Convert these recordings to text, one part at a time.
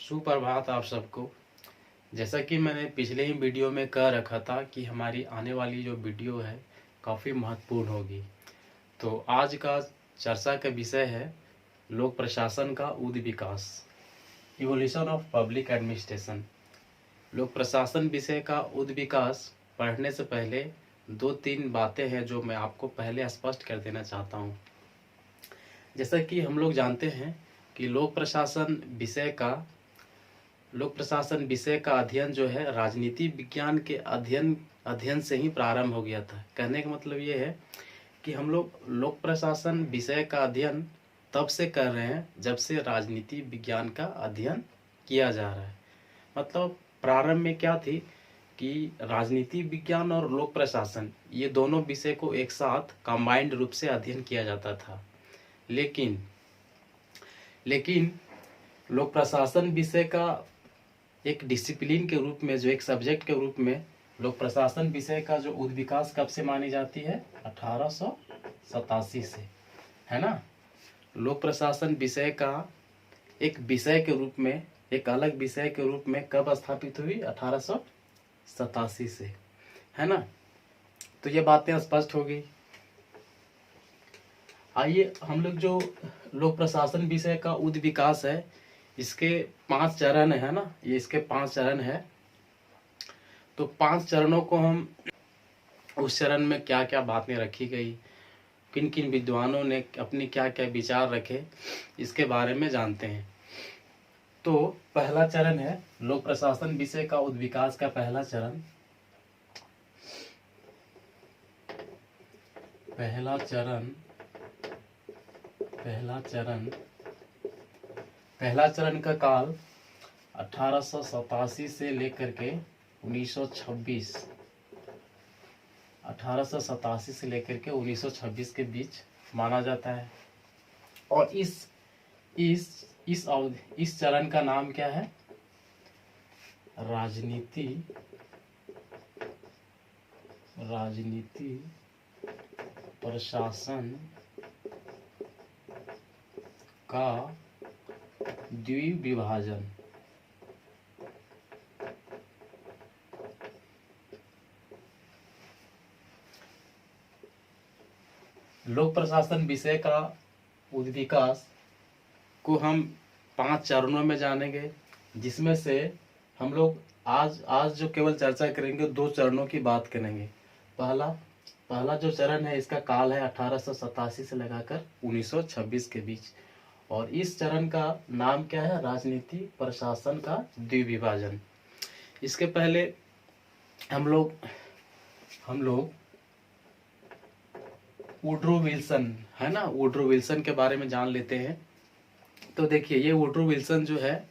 सुप्रभात आप सबको। जैसा कि मैंने पिछले ही वीडियो में कह रखा था कि हमारी आने वाली जो वीडियो है काफ़ी महत्वपूर्ण होगी। तो आज का चर्चा का विषय है लोक प्रशासन का उद विकास, इवोल्यूशन ऑफ पब्लिक एडमिनिस्ट्रेशन। लोक प्रशासन विषय का उद विकास पढ़ने से पहले दो तीन बातें हैं जो मैं आपको पहले स्पष्ट कर देना चाहता हूँ। जैसा कि हम लोग जानते हैं कि लोक प्रशासन विषय का अध्ययन जो है राजनीति विज्ञान के अध्ययन से ही प्रारंभ हो गया था। कहने का मतलब ये है कि हम लोग लोक प्रशासन विषय का अध्ययन तब से कर रहे हैं जब से राजनीति विज्ञान का अध्ययन किया जा रहा है। मतलब प्रारंभ में क्या थी कि राजनीति विज्ञान और लोक प्रशासन ये दोनों विषय को एक साथ कंबाइंड रूप से अध्ययन किया जाता था। लेकिन लोक प्रशासन विषय का एक डिसिप्लिन के रूप में, जो एक सब्जेक्ट के रूप में लोक प्रशासन विषय का जो उद विकास कब से मानी जाती है? 1887 से, है ना। लोक प्रशासन विषय का एक विषय के रूप में, एक अलग विषय के रूप में कब स्थापित हुई? 1887 से, है ना। तो ये बातें स्पष्ट हो गई। आइए हम लोग जो लोक प्रशासन विषय का उद विकास है, इसके 5 चरण है ना, ये इसके 5 चरण है। तो 5 चरणों को हम, उस चरण में क्या क्या बातें रखी गई, किन किन विद्वानों ने अपनी क्या क्या विचार रखे, इसके बारे में जानते हैं। तो पहला चरण है लोक प्रशासन विषय का उद विकास का पहला चरण। पहला चरण का काल 1887 से लेकर के 1926, 1887 से लेकर के 1926 के बीच माना जाता है। और इस चरण का नाम क्या है? राजनीति प्रशासन का द्विविभाजन। लोक प्रशासन विषय का उद विकास को हम 5 चरणों में जानेंगे, जिसमें से हम लोग आज जो केवल चर्चा करेंगे 2 चरणों की बात करेंगे। पहला जो चरण है, इसका काल है 1887 से लगाकर 1926 के बीच, और इस चरण का नाम क्या है? राजनीति प्रशासन का द्विविभाजन। इसके पहले हम लोग वुड्रो विल्सन, है ना, वुड्रो विल्सन के बारे में जान लेते हैं। तो देखिए, ये वुड्रो विल्सन जो है,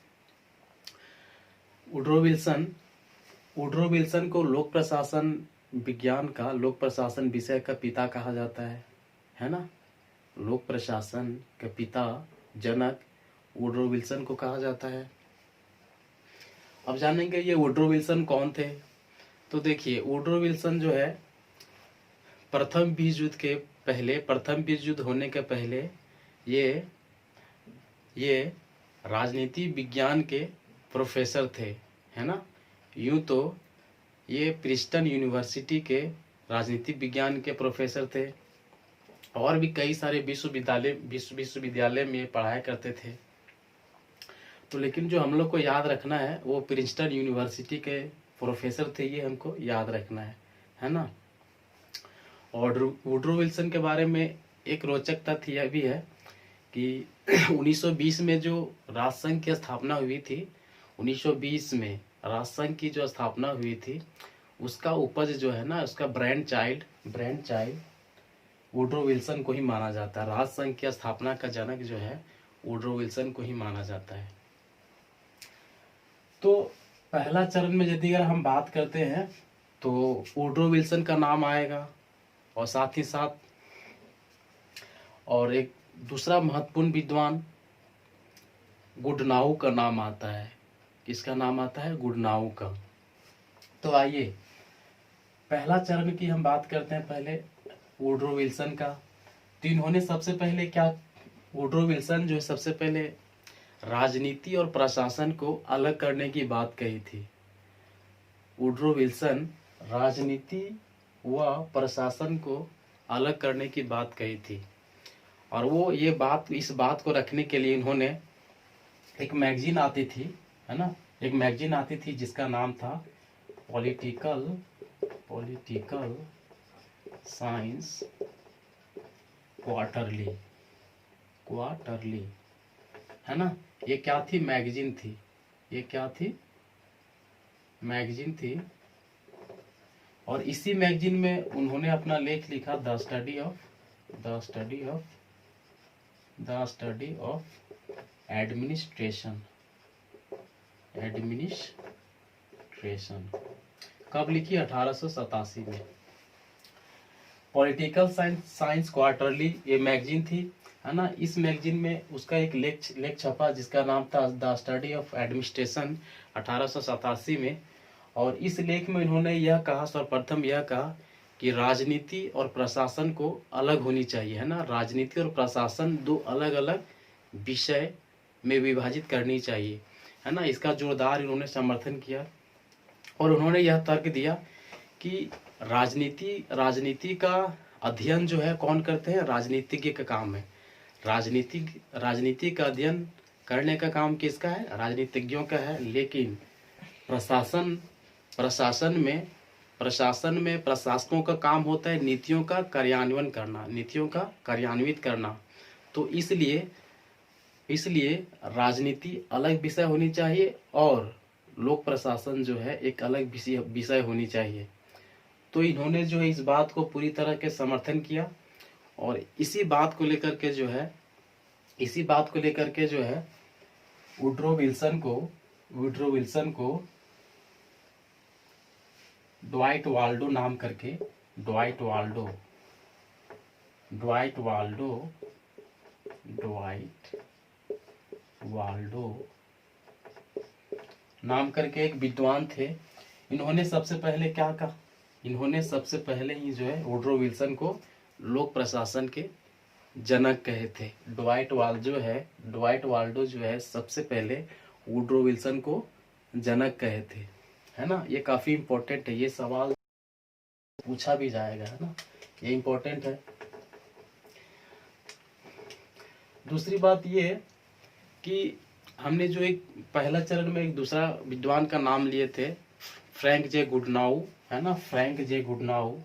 वुड्रो विल्सन को लोक प्रशासन विज्ञान का, लोक प्रशासन विषय का पिता कहा जाता है ना। लोक प्रशासन के पिता, जनक वुड्रो विल्सन को कहा जाता है। अब जानेंगे ये वुड्रो विल्सन कौन थे। तो देखिए, वुड्रो विल्सन जो है प्रथम विश्व युद्ध होने के पहले ये राजनीति विज्ञान के प्रोफेसर थे, है ना। यूं तो ये प्रिंसटन यूनिवर्सिटी के राजनीति विज्ञान के प्रोफेसर थे, और भी कई सारे विश्वविद्यालय में पढ़ाया करते थे। तो लेकिन जो हम लोग को याद रखना है वो प्रिंसटन यूनिवर्सिटी के प्रोफेसर थे, ये हमको याद रखना है ना। और वुड्रो विल्सन के बारे में एक रोचक तथ्य यह भी है कि 1920 में जो राष्ट्रसंघ की स्थापना हुई थी, 1920 में राष्ट्रसंघ की जो स्थापना हुई थी, उसका उपज जो है ना, उसका ब्रांड चाइल्ड वुड्रो विल्सन को ही माना जाता है। राष्ट्रसंघ की स्थापना का जनक जो है वुड्रो विल्सन को ही माना जाता है। तो पहला चरण में यदि अगर हम बात करते हैं तो वुड्रो विल्सन का नाम आएगा, और साथ ही साथ और एक दूसरा महत्वपूर्ण विद्वान गुडनाउ का नाम आता है। किसका नाम आता है? गुडनाउ का। तो आइए पहला चरण की हम बात करते हैं पहले वुड्रो विल्सन का। तो इन्होंने सबसे पहले क्या, वुड्रो विल्सन जो है सबसे पहले राजनीति और प्रशासन को अलग करने की बात कही थी। वुड्रो विल्सन राजनीति व प्रशासन को अलग करने की बात कही थी, और वो इस बात को रखने के लिए इन्होंने एक मैगजीन आती थी, है ना, एक मैगजीन आती थी जिसका नाम था पॉलिटिकल साइंस क्वार्टरली, है ना। ये क्या थी? मैगजीन थी। ये क्या थी? मैगजीन थी। और इसी मैगजीन में उन्होंने अपना लेख लिखा, द स्टडी ऑफ एडमिनिस्ट्रेशन। कब लिखी? 1887 में। पॉलिटिकल साइंस क्वार्टरली ये मैगजीन थी, है ना। इस मैगजीन में उसका एक लेख छपा जिसका नाम था द स्टडी ऑफ एडमिनिस्ट्रेशन 1887 में। और इस लेख में इन्होंने यह कहा, सर्वप्रथम यह कहा कि राजनीति और प्रशासन को अलग होनी चाहिए, है ना। राजनीति और प्रशासन दो अलग अलग विषय में विभाजित करनी चाहिए, है ना। इसका जोरदार इन्होंने समर्थन किया और उन्होंने यह तर्क दिया कि राजनीति का अध्ययन जो है कौन करते हैं? राजनीतिज्ञ का काम है। राजनीति का अध्ययन करने का काम किसका है? राजनीतिज्ञों का है। लेकिन प्रशासन में प्रशासकों का काम होता है नीतियों का कार्यान्वित करना। तो इसलिए राजनीति अलग विषय होनी चाहिए और लोक प्रशासन जो है एक अलग विषय होनी चाहिए। तो इन्होंने जो है इस बात को पूरी तरह के समर्थन किया और इसी बात को लेकर के जो है वुड्रो विल्सन को ड्वाइट वाल्डो नाम करके, ड्वाइट वाल्डो नाम करके एक विद्वान थे। इन्होंने सबसे पहले क्या कहा? इन्होंने सबसे पहले ही जो है वुड्रो विल्सन को लोक प्रशासन के जनक कहे थे। ड्वाइट वाल्डो जो है सबसे पहले वुड्रो विल्सन को जनक कहे थे, है ना। ये काफी इम्पोर्टेंट है, ये सवाल पूछा भी जाएगा, है ना, ये इम्पोर्टेंट है। दूसरी बात ये कि हमने जो एक पहला चरण में एक दूसरा विद्वान का नाम लिए थे, फ्रैंक जे गुडनाउ, है ना। फ्रैंक जे गुडनाउ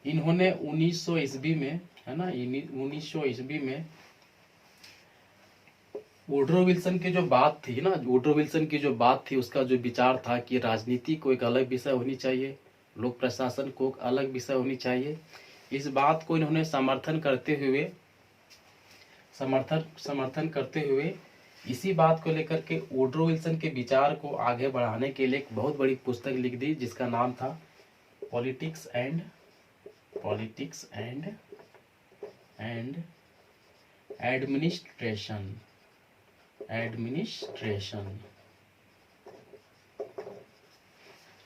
इन्होंने 1900 ईस्वी में, है ना, 1900 ईस्वी में वुड्रो विल्सन की जो बात थी ना, वुड्रो विल्सन की जो बात थी उसका जो विचार था कि राजनीति को एक अलग विषय होनी चाहिए, लोक प्रशासन को एक अलग विषय होनी चाहिए। इस बात को इन्होंने समर्थन करते हुए इसी बात को लेकर के वुड्रो विल्सन के विचार को आगे बढ़ाने के लिए एक बहुत बड़ी पुस्तक लिख दी जिसका नाम था पॉलिटिक्स एंड एडमिनिस्ट्रेशन।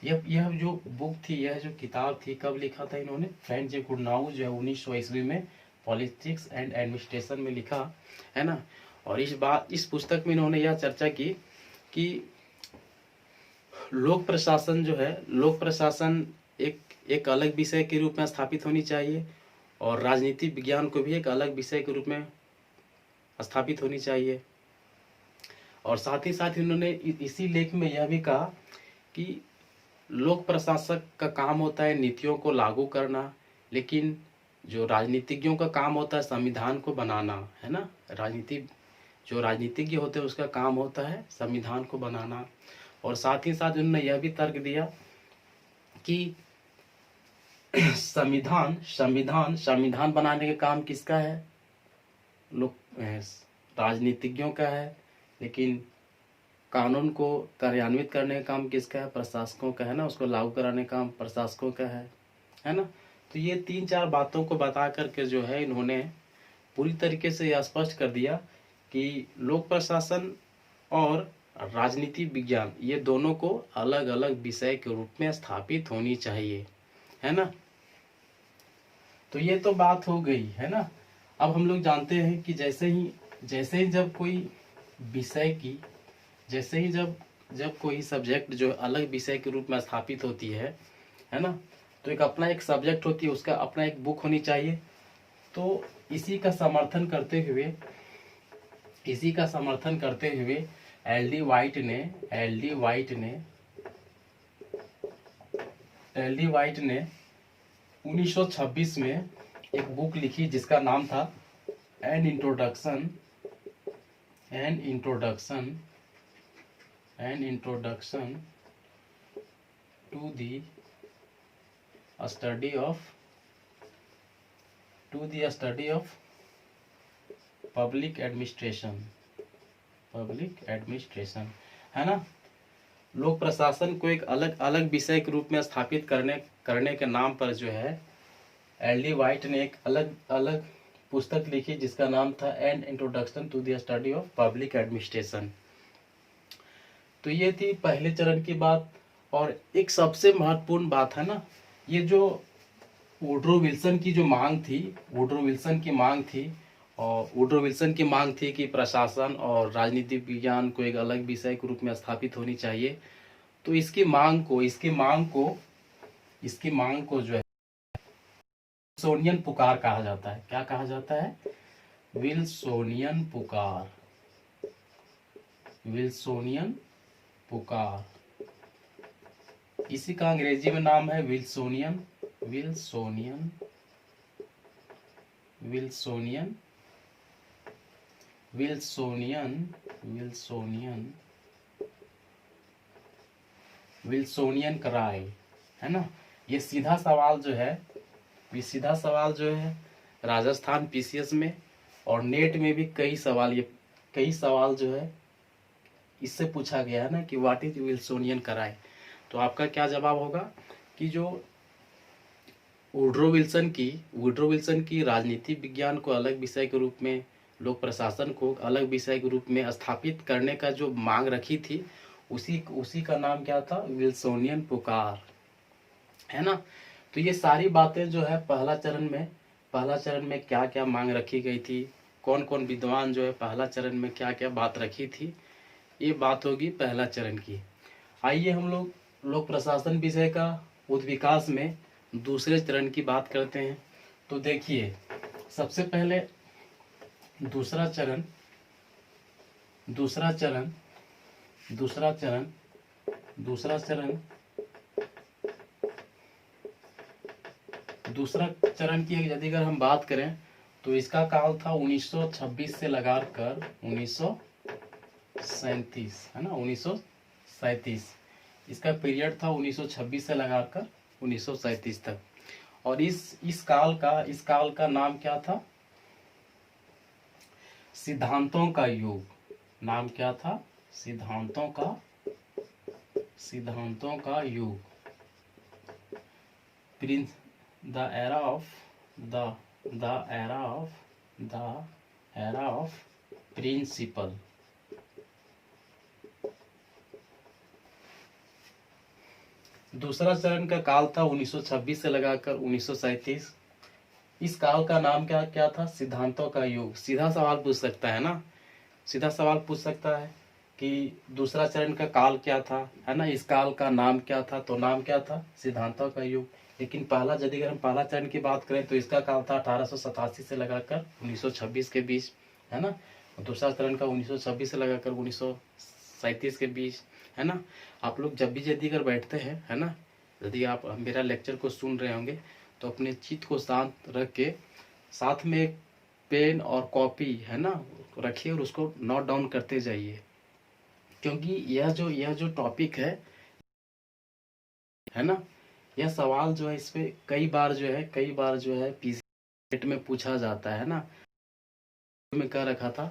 यह जो बुक थी, यह जो किताब थी, कब लिखा था इन्होंने? फ्रैंक जे गुडनाउ जो है 1900 ईस्वी में पॉलिटिक्स एंड एडमिनिस्ट्रेशन में लिखा, है ना। और इस पुस्तक में इन्होंने यह चर्चा की कि लोक प्रशासन एक अलग विषय के रूप में स्थापित होनी चाहिए और राजनीति विज्ञान को भी एक अलग विषय के रूप में स्थापित होनी चाहिए। और साथ ही साथ इन्होंने इसी लेख में यह भी कहा कि लोक प्रशासक का काम होता है नीतियों को लागू करना, लेकिन जो राजनीतिज्ञों का काम होता है संविधान को बनाना, है ना। जो राजनीतिज्ञ होते हैं उसका काम होता है संविधान को बनाना। और साथ ही साथ उन्होंने यह भी तर्क दिया कि संविधान बनाने का काम किसका है? राजनीतिज्ञों का है, लेकिन कानून को कार्यान्वित करने का काम किसका है? प्रशासकों का, है ना। उसको लागू कराने का काम प्रशासकों का है ना। तो ये 3-4 बातों को बता करके जो है इन्होंने पूरी तरीके से यह स्पष्ट कर दिया कि लोक प्रशासन और राजनीति विज्ञान ये दोनों को अलग अलग विषय के रूप में स्थापित होनी चाहिए, है ना। तो ये तो बात हो गई है ना। अब हम लोग जानते हैं कि जैसे ही जब कोई विषय की, जैसे ही जब कोई सब्जेक्ट जो अलग विषय के रूप में स्थापित होती है ना, तो एक अपना एक सब्जेक्ट होती है, उसका अपना एक बुक होनी चाहिए। तो इसी का समर्थन करते हुए एल डी वाइट ने 1926 में एक बुक लिखी जिसका नाम था an introduction to the study of public administration, है ना। लोक प्रशासन को एक अलग विषय के रूप में स्थापित करने के नाम पर जो है एल डी वाइट ने एक अलग पुस्तक लिखी जिसका नाम था an introduction to the study of public administration. तो ये थी पहले चरण की बात। और एक सबसे महत्वपूर्ण बात है ना, ये जो वुड्रो विल्सन की मांग थी कि प्रशासन और राजनीतिक विज्ञान को एक अलग विषय के रूप में स्थापित होनी चाहिए। तो इसकी मांग को जो है विल्सोनियन पुकार कहा जाता है। क्या कहा जाता है? विल्सोनियन पुकार। इसी का अंग्रेजी में नाम है विल्सोनियन क्राई, है ना। ये सीधा सवाल जो है राजस्थान पीसीएस में और नेट में भी कई सवाल जो है इससे पूछा गया है ना कि व्हाट इज विल्सोनियन क्राई। तो आपका क्या जवाब होगा कि जो वुड्रो विल्सन की राजनीति विज्ञान को अलग विषय के रूप में, लोक प्रशासन को अलग विषय के रूप में स्थापित करने का जो मांग रखी थी, उसी का नाम क्या था? विल्सोनियन पुकार, है ना। तो ये सारी बातें जो है पहला चरण में क्या क्या मांग रखी गई थी, कौन कौन विद्वान जो है पहला चरण में क्या क्या बात रखी थी, ये बात होगी पहला चरण की। आइए हम लोग लोक प्रशासन विषय का उद्विकास में दूसरे चरण की बात करते हैं। तो देखिए, सबसे पहले दूसरा चरण की यदि अगर हम बात करें तो इसका काल था 1926 से लगाकर 1937, है ना, 1937। इसका पीरियड था 1926 से लगाकर 1937 तक। और इस काल का नाम क्या था? सिद्धांतों का युग। नाम क्या था? सिद्धांतों का युग। The era of principle. दूसरा चरण का काल था 1926 से लगाकर 1937। इस काल का नाम क्या था? सिद्धांतों का युग। सीधा सवाल पूछ सकता है ना, कि दूसरा चरण का काल क्या था, है ना, इस काल का नाम क्या था? तो नाम क्या था? सिद्धांतों का युग। लेकिन यदि हम पहला चरण की बात करें तो इसका काल था 1887 से लगाकर 1926 के बीच, है ना। दूसरा चरण का 1926 से लगाकर 1937 के बीच, है ना। आप लोग जब भी यदि अगर बैठते हैं, है ना, यदि आप मेरा लेक्चर को सुन रहे होंगे तो अपने चित्त को शांत रख के साथ में एक पेन और कॉपी, है ना, रखिए और उसको नोट डाउन करते जाइए। क्योंकि यह जो टॉपिक है ना, यह सवाल जो है इस पे कई बार जो है पीसी में पूछा जाता है ना। मैं कह रखा था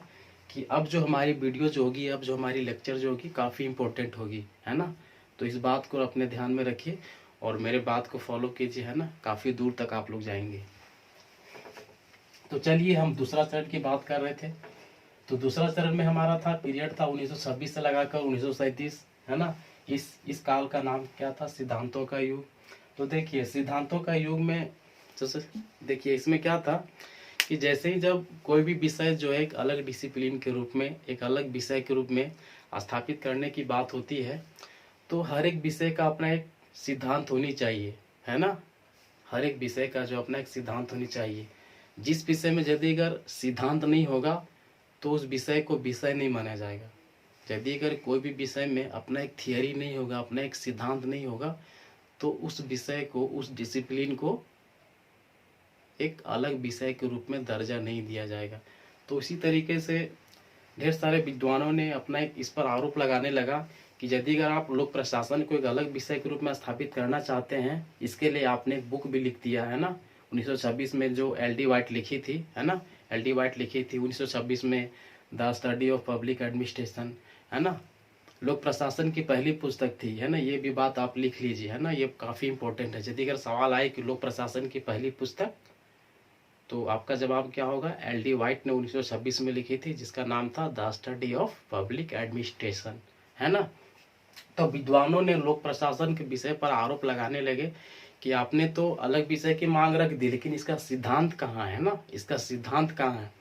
कि अब जो हमारी वीडियो जो होगी, अब जो हमारी लेक्चर जो होगी काफ़ी इम्पोर्टेंट होगी, है ना। तो इस बात को अपने ध्यान में रखिए और मेरे बात को फॉलो कीजिए, है ना, काफ़ी दूर तक आप लोग जाएंगे। तो चलिए, हम दूसरा चरण की बात कर रहे थे। तो दूसरा चरण में हमारा था पीरियड था 1926 से लगाकर 1937, है ना। इस काल का नाम क्या था? सिद्धांतों का युग। तो देखिए, सिद्धांतों का युग में तो देखिए इसमें क्या था कि जैसे ही जब कोई भी विषय जो है एक अलग डिसिप्लिन के रूप में, एक अलग विषय के रूप में स्थापित करने की बात होती है, तो हर एक विषय का अपना एक सिद्धांत होनी चाहिए, है ना। हर एक विषय का जो अपना एक सिद्धांत होनी चाहिए। जिस विषय में यदि अगर सिद्धांत नहीं होगा तो उस विषय को विषय नहीं माना जाएगा। यदि अगर कोई भी विषय में अपना एक थियरी नहीं होगा, अपना एक सिद्धांत नहीं होगा, तो उस विषय को, उस डिसिप्लिन को एक अलग विषय के रूप में दर्जा नहीं दिया जाएगा। तो इसी तरीके से ढेर सारे विद्वानों ने अपना एक इस पर आरोप लगाने लगा कि यदि अगर आप लोक प्रशासन को एक अलग विषय के रूप में स्थापित करना चाहते हैं, इसके लिए आपने एक बुक भी लिख दिया है ना 1926 में, जो LD वाइट लिखी थी, है ना। LD वाइट लिखी थी 1926 में, the study of public administration, है ना। लोक प्रशासन की पहली पुस्तक थी, है ना। ये भी बात आप लिख लीजिए, है ना, ये काफ़ी इंपॉर्टेंट है। यदि अगर सवाल आए कि लोक प्रशासन की पहली पुस्तक, तो आपका जवाब क्या होगा। LD वाइट ने 1926 में लिखी थी, जिसका नाम था the study of public administration, है ना। तो विद्वानों ने लोक प्रशासन के विषय पर आरोप लगाने लगे कि आपने तो अलग विषय की मांग रख दी, लेकिन इसका सिद्धांत कहाँ है ना, इसका सिद्धांत कहाँ है।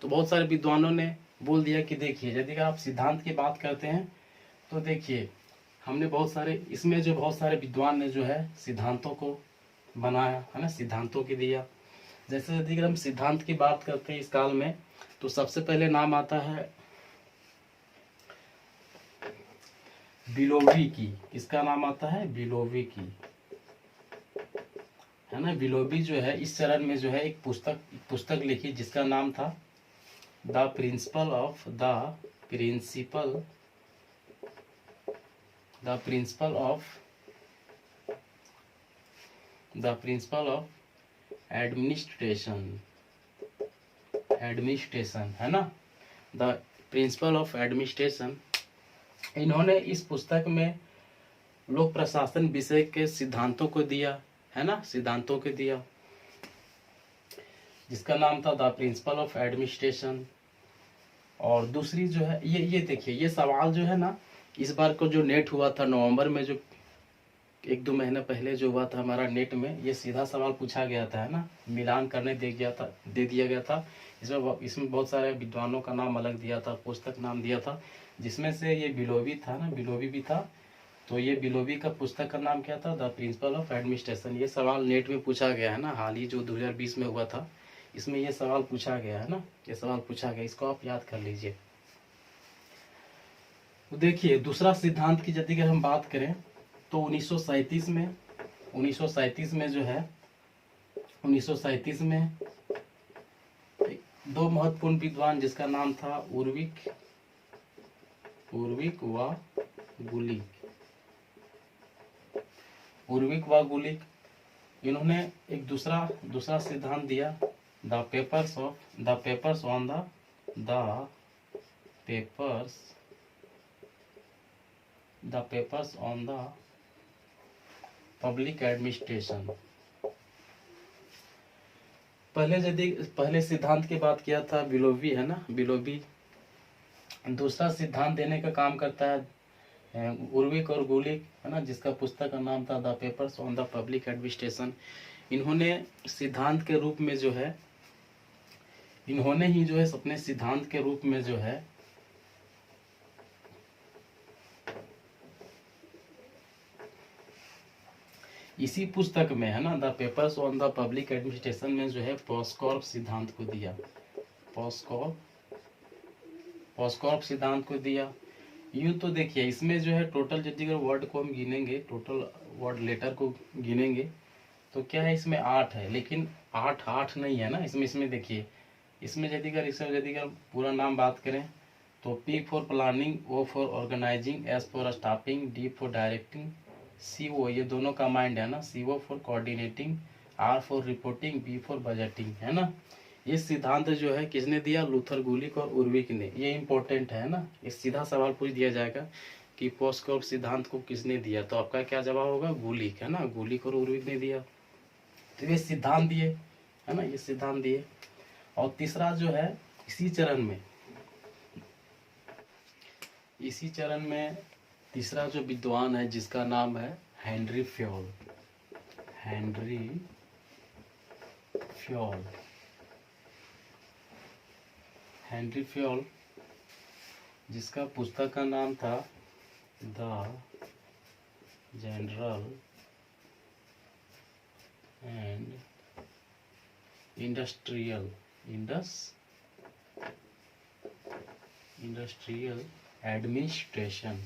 तो बहुत सारे विद्वानों ने बोल दिया कि देखिए, यदि आप सिद्धांत की बात करते हैं तो देखिए, हमने बहुत सारे, इसमें जो बहुत सारे विद्वान ने जो है सिद्धांतों को बनाया, है ना, सिद्धांतों की दिया। जैसे यदि हम सिद्धांत की बात करते हैं इस काल में, तो सबसे पहले नाम आता है बिलोवी की। किसका नाम आता है। बिलोवी की, है ना। बिलोवी जो है इस चरण में जो है एक पुस्तक लिखी, जिसका नाम था द प्रिंसिपल ऑफ एडमिनिस्ट्रेशन, है ना। The principle of administration. इन्होंने इस पुस्तक में लोक प्रशासन विषय के सिद्धांतों को दिया, है ना, सिद्धांतों को दिया, जिसका नाम था द प्रिंसिपल ऑफ एडमिनिस्ट्रेशन। और दूसरी जो है ये देखिए, ये सवाल जो है ना, इस बार को जो नेट हुआ था नवंबर में, जो 1-2 महीने पहले जो हुआ था हमारा नेट में, ये सीधा सवाल पूछा गया था, है ना। मिलान करने दे दिया गया था। इसमें बहुत सारे विद्वानों का नाम अलग दिया था, पुस्तक नाम दिया था, जिसमें से ये बिलोवी था ना, बिलोवी भी था। तो ये बिलोवी का पुस्तक का नाम क्या था, द प्रिंसिपल ऑफ एडमिनिस्ट्रेशन। ये सवाल नेट में पूछा गया, है ना, हाल ही जो 2020 में हुआ था, इसमें ये सवाल पूछा गया, है ना, ये सवाल पूछा गया, इसको आप याद कर लीजिए। तो देखिए, दूसरा सिद्धांत की यदि हम बात करें तो 1937 में जो है 1937 में दो महत्वपूर्ण विद्वान, जिसका नाम था उर्विक व गुलिक, इन्होंने एक दूसरा सिद्धांत दिया, the papers on the public administration. पहले सिद्धांत की बात किया था बिलोवी, है ना, बिलोवी। दूसरा सिद्धांत देने का काम करता है उर्विक और गुलिक, है ना, जिसका पुस्तक का नाम था the papers on the public administration. इन्होंने सिद्धांत के रूप में जो है, इन्होंने ही जो है अपने सिद्धांत के रूप में जो है इसी पुस्तक में, है ना, the papers on the public administration में जो है पॉस्कॉर्प सिद्धांत को दिया, पॉस्कॉर्प सिद्धांत को दिया। यूं तो देखिए, इसमें जो है टोटल यदि वर्ड को हम गिनेंगे, टोटल वर्ड लेटर को गिनेंगे, तो क्या है, इसमें 8 है, लेकिन 8 नहीं है ना, इसमें देखिए, इसमें यदि अगर पूरा नाम बात करें तो P for planning, O for organising, S for staffing, D for directing, CO ये दोनों कमांड है ना, CO for coordinating, R for reporting, B for budgeting, है ना। ये सिद्धांत जो है किसने दिया, लूथर गुलिक और उर्विक ने। ये इंपॉर्टेंट है ना, इस सीधा सवाल पूछ दिया जाएगा कि पॉस्कॉर्प सिद्धांत को किसने दिया, तो आपका क्या जवाब होगा, गुलिक, है ना, गुलिक और उर्विक ने दिया। तो ये सिद्धांत दिए, है ना, ये सिद्धांत दिए। और तीसरा जो है इसी चरण में तीसरा जो विद्वान है, जिसका नाम है हेनरी फ्योल, हेनरी फ्योल, जिसका पुस्तक का नाम था the general and industrial administration.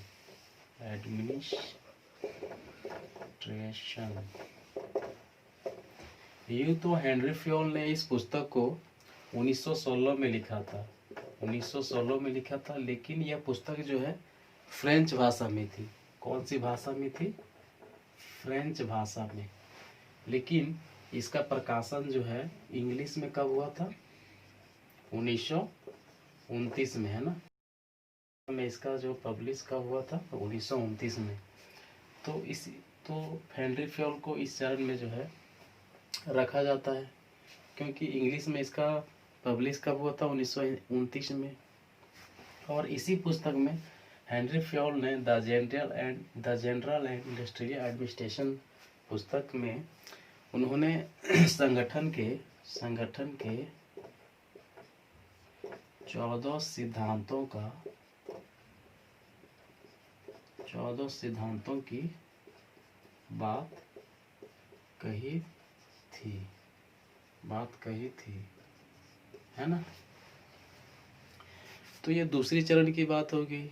यूं तो हेनरी फ्योल ने इस पुस्तक को 1916 में लिखा था, 1916 में लिखा था, लेकिन यह पुस्तक जो है फ्रेंच भाषा में थी। कौन सी भाषा में थी? फ्रेंच भाषा में। लेकिन इसका प्रकाशन जो है इंग्लिश में कब हुआ था? 1929 में, है ना। में इसका जो पब्लिश कब हुआ था? 1929 में। तो हेनरी फ्योल को इस चरण में जो है रखा जाता है, क्योंकि इंग्लिश में इसका पब्लिश कब हुआ था? 1929 में। और इसी पुस्तक में हेनरी फ्योल ने the general and industrial administration पुस्तक में उन्होंने संगठन के 14 सिद्धांतों की बात कही थी, है ना। तो ये दूसरी चरण की बात होगी।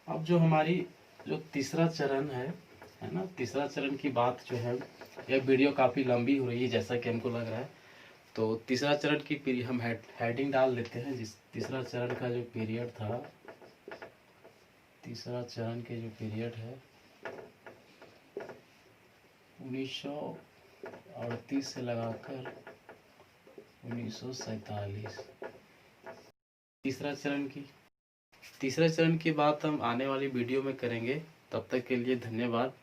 अब जो हमारी जो तीसरा चरण है ना, तीसरा चरण की बात जो है, यह वीडियो काफ़ी लंबी हो रही है जैसा कि हमको लग रहा है। तो तीसरा चरण की हम हेडिंग डाल देते हैं। जिस तीसरा चरण का जो पीरियड था, तीसरा चरण के जो पीरियड है 1938 से लगाकर 1947। तीसरा चरण की बात हम आने वाली वीडियो में करेंगे। तब तक के लिए धन्यवाद।